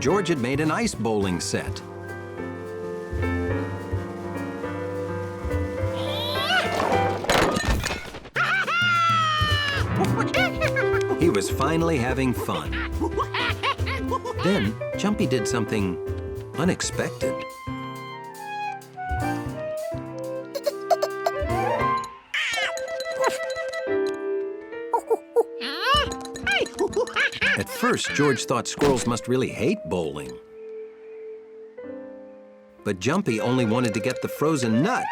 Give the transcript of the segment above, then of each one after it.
George had made an ice bowling set. He was finally having fun. Then, Jumpy did something unexpected. At first, George thought squirrels must really hate bowling. But Jumpy only wanted to get the frozen nuts.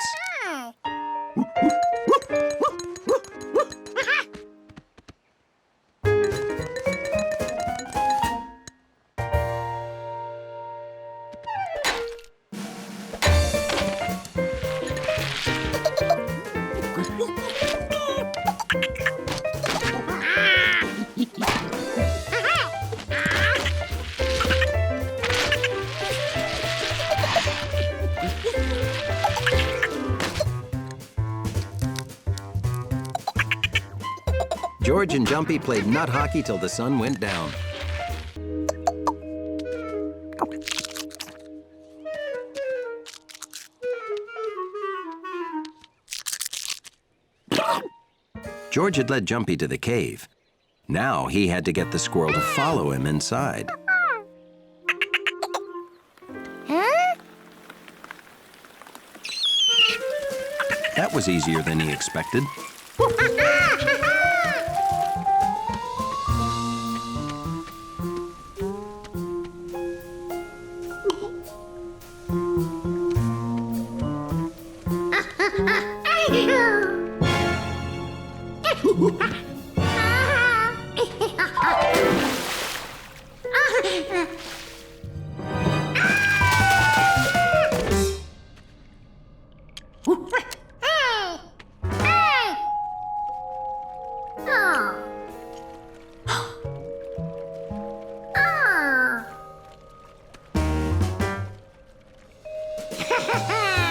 George and Jumpy played nut hockey till the sun went down. George had led Jumpy to the cave. Now he had to get the squirrel to follow him inside. That was easier than he expected.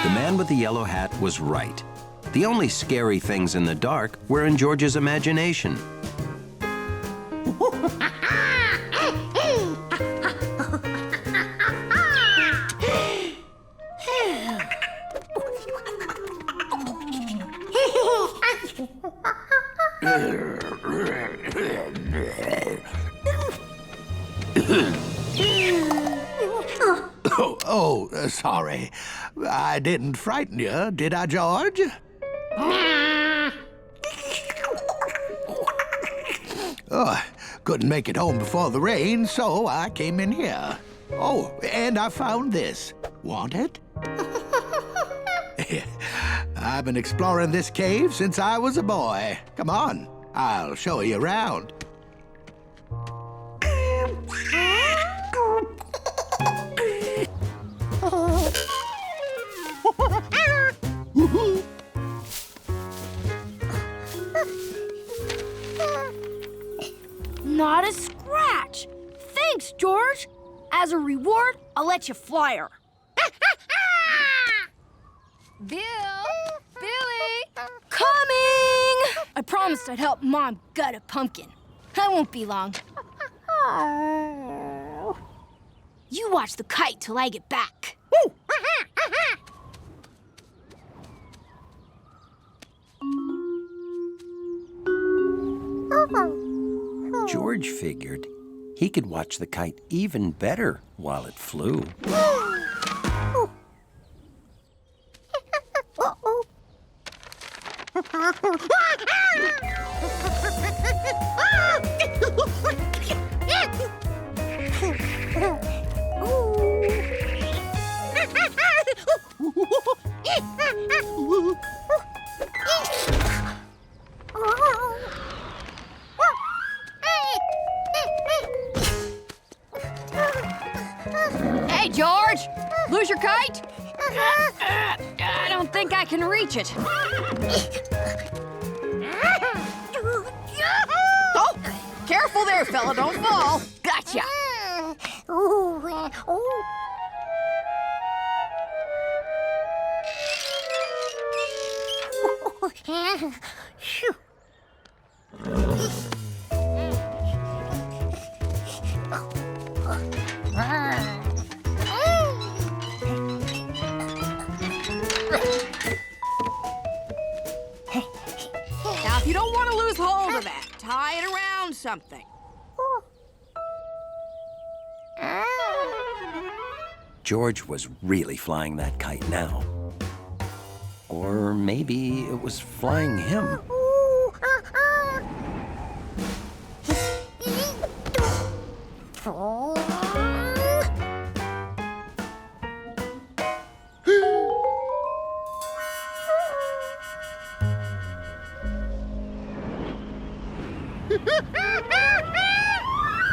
The man with the yellow hat was right. The only scary things in the dark were in George's imagination. Sorry. I didn't frighten you, did I, George? Oh, couldn't make it home before the rain, so I came in here. Oh, and I found this. Want it? I've been exploring this cave since I was a boy. Come on, I'll show you around. Not a scratch. Thanks, George. As a reward, I'll let you fly her. Bill! Billy! Coming! I promised I'd help Mom gut a pumpkin. I won't be long. You watch the kite till I get back. George figured he could watch the kite even better while it flew. Hey, George! Lose your kite? I don't think I can reach it. Oh, careful there, fella, don't fall. Gotcha. You don't want to lose hold of that. Tie it around something. George was really flying that kite now. Or maybe it was flying him.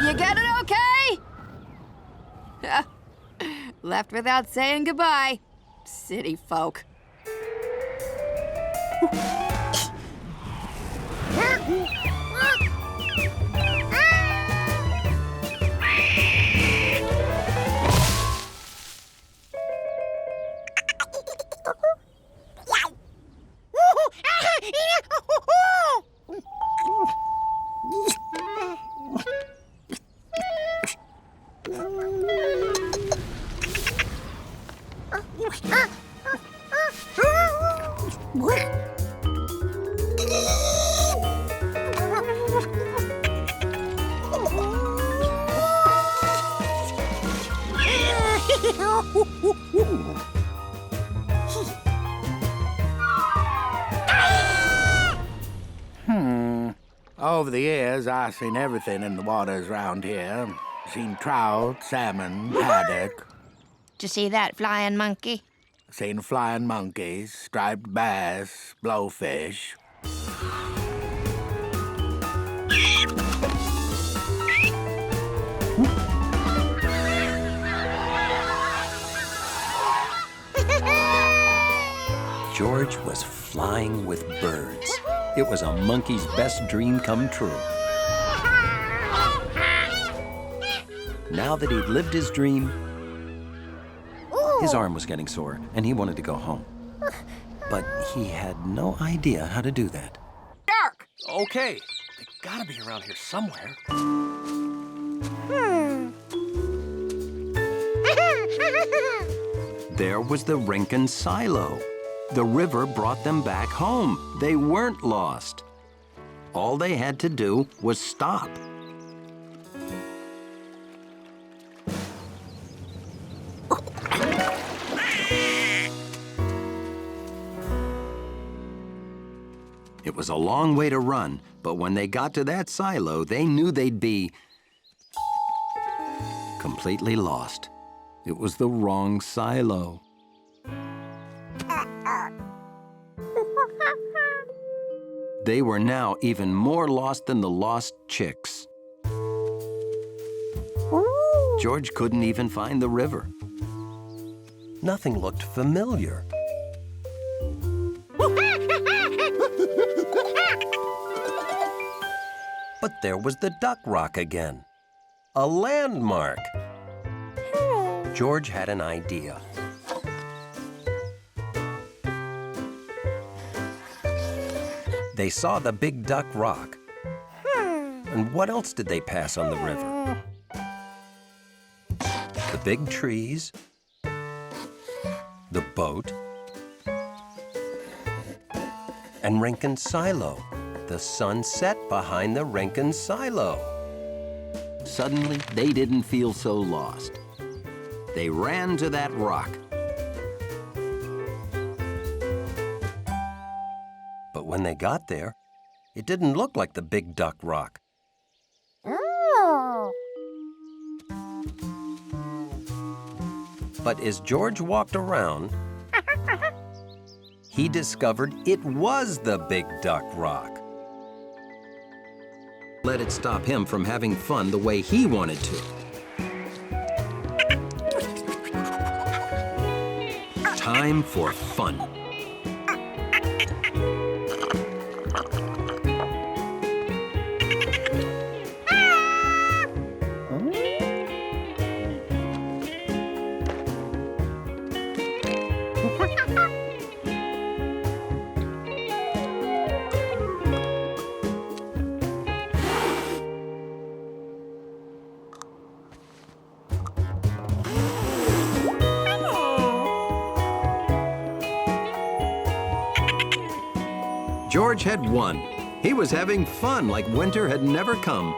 You get it okay? Left without saying goodbye. City folk. Over the years, I've seen everything in the waters around here. Seen trout, salmon, haddock. Did you see that flying monkey? Seen flying monkeys, striped bass, blowfish. George was flying with birds. It was a monkey's best dream come true. Now that he'd lived his dream, his arm was getting sore and he wanted to go home. But he had no idea how to do that. Dark! Okay, they gotta be around here somewhere. There was the Rinkin silo. The river brought them back home. They weren't lost. All they had to do was stop. It was a long way to run, but when they got to that silo, they knew they'd be completely lost. It was the wrong silo. They were now even more lost than the lost chicks. George couldn't even find the river. Nothing looked familiar. But there was the duck rock again. A landmark. George had an idea. They saw the big duck rock. And what else did they pass on the river? The big trees, the boat, and Rinkin silo. The sun set behind the Rinkin silo. Suddenly, they didn't feel so lost. They ran to that rock. But when they got there, it didn't look like the big duck rock. But as George walked around, he discovered it was the big duck rock. Let it stop him from having fun the way he wanted to. Time for fun. George had won. He was having fun like winter had never come.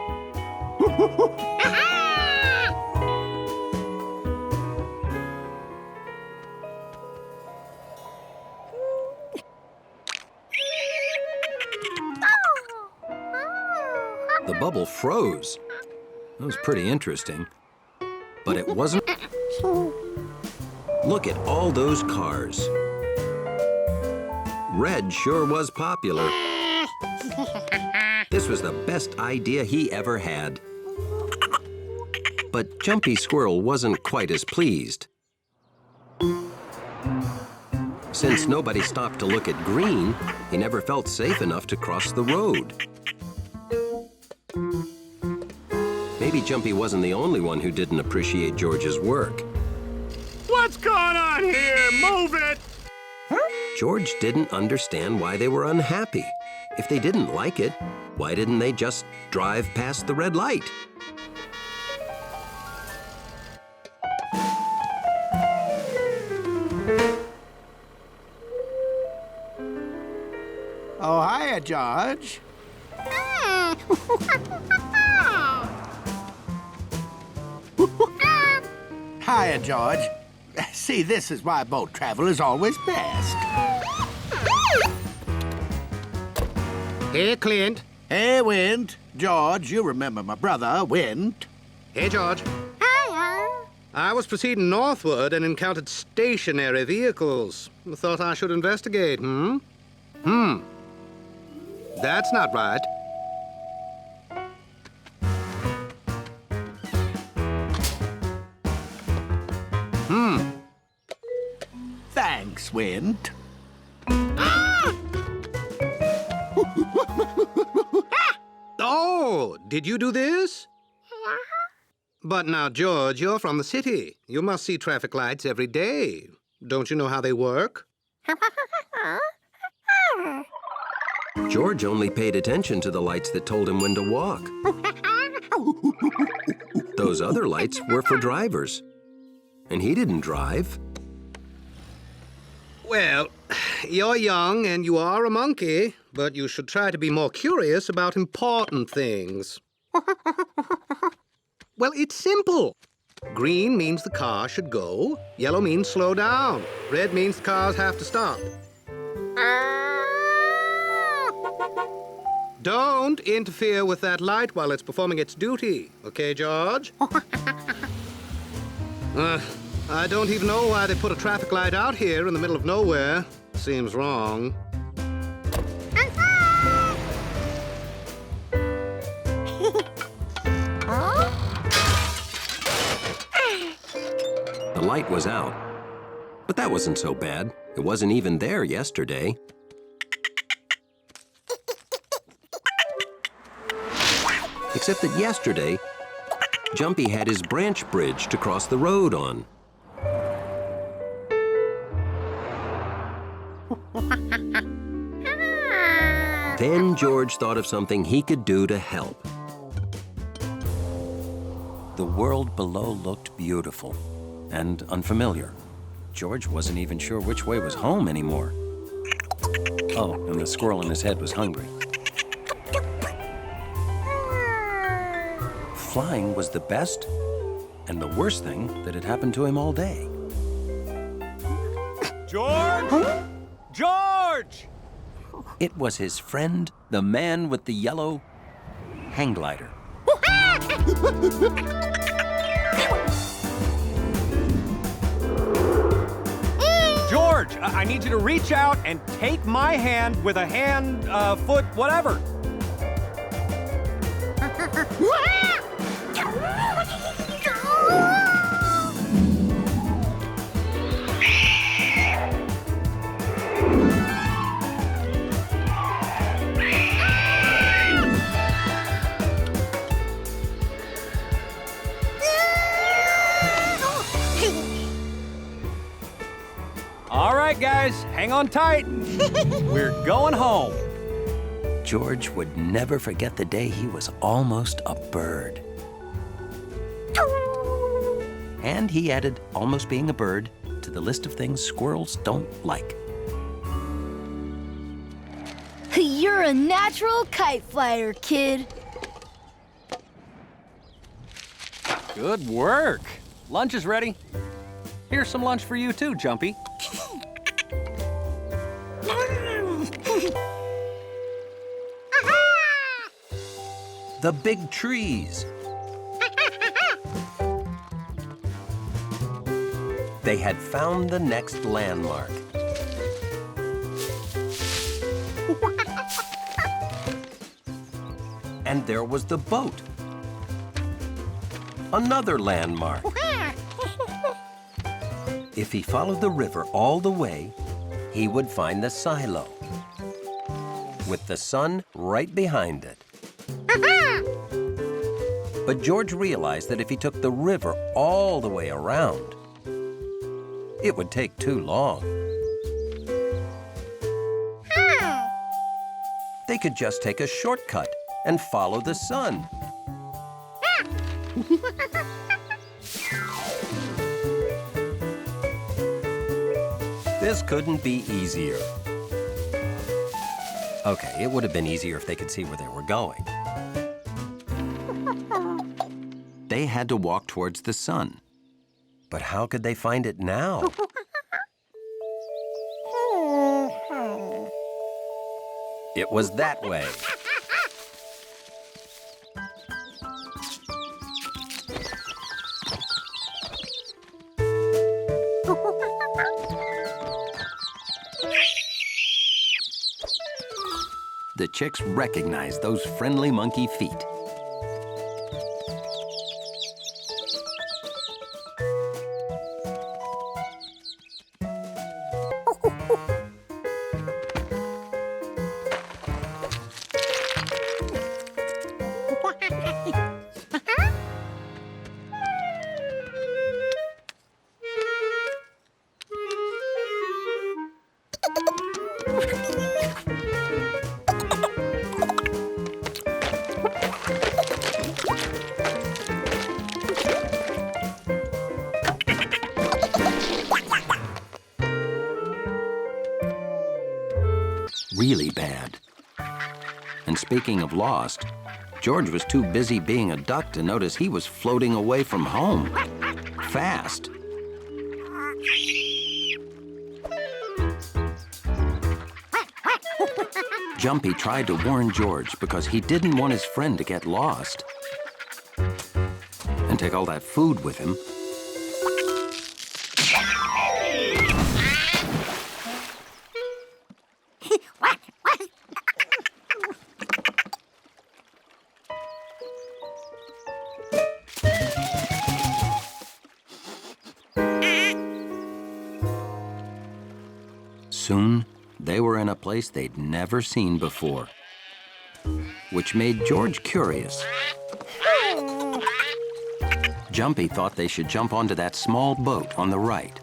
The bubble froze. That was pretty interesting. But it wasn't. Look at all those cars. Red sure was popular. This was the best idea he ever had. But Jumpy Squirrel wasn't quite as pleased. Since nobody stopped to look at green, he never felt safe enough to cross the road. Maybe Jumpy wasn't the only one who didn't appreciate George's work. What's going on here? Move it! George didn't understand why they were unhappy. If they didn't like it, why didn't they just drive past the red light? Oh, hiya, George. Hiya, George. See, this is why boat travel is always best. Hey, Clint. Hey, Wint. George, you remember my brother, Wint. Hey, George. I was proceeding northward and encountered stationary vehicles. Thought I should investigate, That's not right. Thanks, Wint. Oh, did you do this? But now, George, you're from the city. You must see traffic lights every day. Don't you know how they work? George only paid attention to the lights that told him when to walk. Those other lights were for drivers. And he didn't drive. Well, you're young and you are a monkey, but you should try to be more curious about important things. Well, it's simple. Green means the car should go. Yellow means slow down. Red means the cars have to stop. Don't interfere with that light while it's performing its duty. Okay, George? I don't even know why they put a traffic light out here in the middle of nowhere. Seems wrong. The light was out. But that wasn't so bad. It wasn't even there yesterday. Except that yesterday, Jumpy had his branch bridge to cross the road on. Then George thought of something he could do to help. The world below looked beautiful and unfamiliar. George wasn't even sure which way was home anymore. Oh, and the squirrel in his head was hungry. Flying was the best and the worst thing that had happened to him all day. George! George! It was his friend, the man with the yellow hang glider. George, I need you to reach out and take my hand with a hand, foot, whatever. All right, guys, hang on tight. We're going home. George would never forget the day he was almost a bird. And he added almost being a bird to the list of things squirrels don't like. You're You're a natural kite flyer, kid. Good work. Lunch is ready. Here's some lunch for you too, Jumpy. The big trees. They had found the next landmark. And there was the boat. Another landmark. If he followed the river all the way, he would find the silo, with the sun right behind it. But George realized that if he took the river all the way around, it would take too long. They could just take a shortcut and follow the sun. This couldn't be easier. Okay, it would have been easier if they could see where they were going. They had to walk towards the sun. But how could they find it now? It was that way. The chicks recognized those friendly monkey feet. Really bad. And speaking of lost, George was too busy being a duck to notice he was floating away from home. Fast. Jumpy tried to warn George because he didn't want his friend to get lost and take all that food with him. Soon, they were in a place they'd never seen before, which made George curious. Jumpy thought they should jump onto that small boat on the right.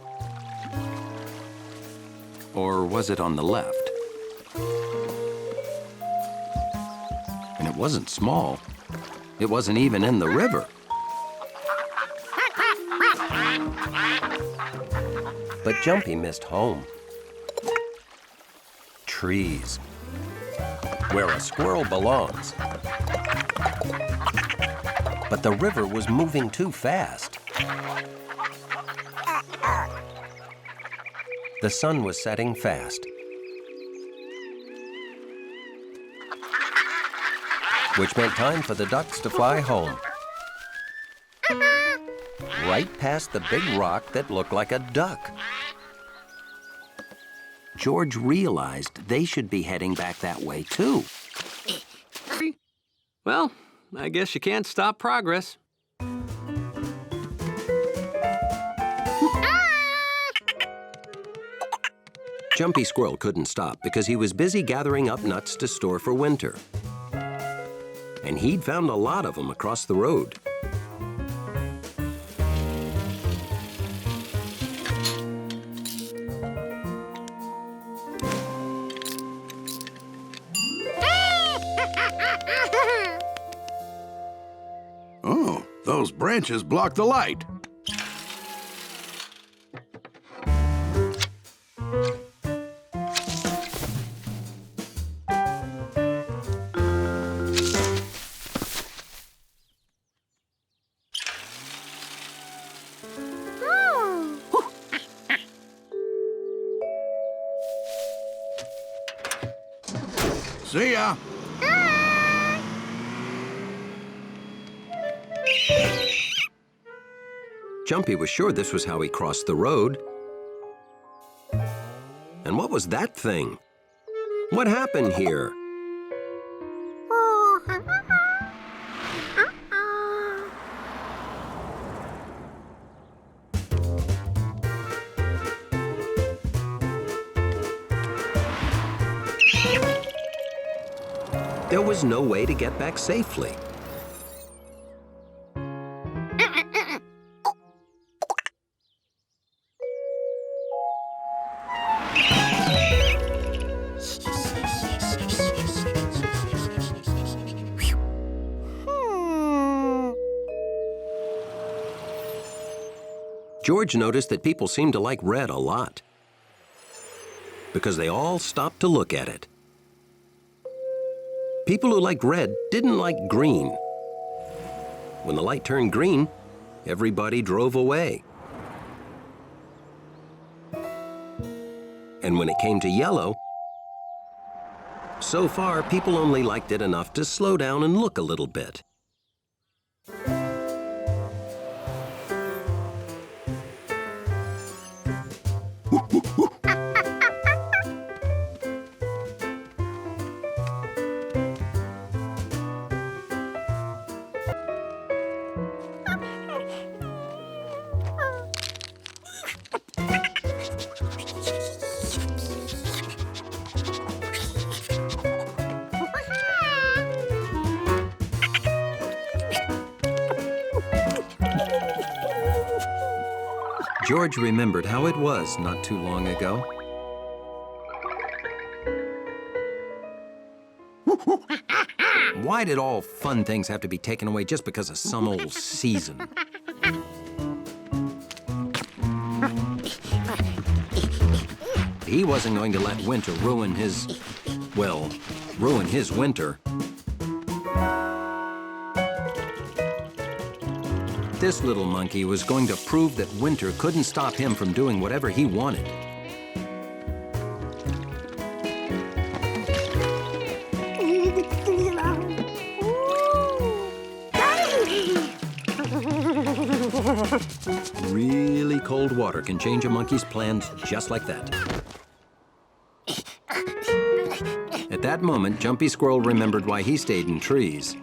Or was it on the left? And it wasn't small. It wasn't even in the river. But Jumpy missed home. Trees, where a squirrel belongs. But the river was moving too fast. The sun was setting fast, which meant time for the ducks to fly home. Right past the big rock that looked like a duck. George realized they should be heading back that way, too. Well, I guess you can't stop progress. Jumpy Squirrel couldn't stop because he was busy gathering up nuts to store for winter. And he'd found a lot of them across the road. Oh, those branches block the light. See ya. Jumpy was sure this was how he crossed the road. And what was that thing? What happened here? There was no way to get back safely. George noticed that people seemed to like red a lot because they all stopped to look at it. People who liked red didn't like green. When the light turned green, everybody drove away. And when it came to yellow, so far people only liked it enough to slow down and look a little bit. George remembered how it was not too long ago. Why did all fun things have to be taken away just because of some old season? He wasn't going to let winter ruin his, well, ruin his winter. This little monkey was going to prove that winter couldn't stop him from doing whatever he wanted. Really cold water can change a monkey's plans just like that. At that moment, Jumpy Squirrel remembered why he stayed in trees.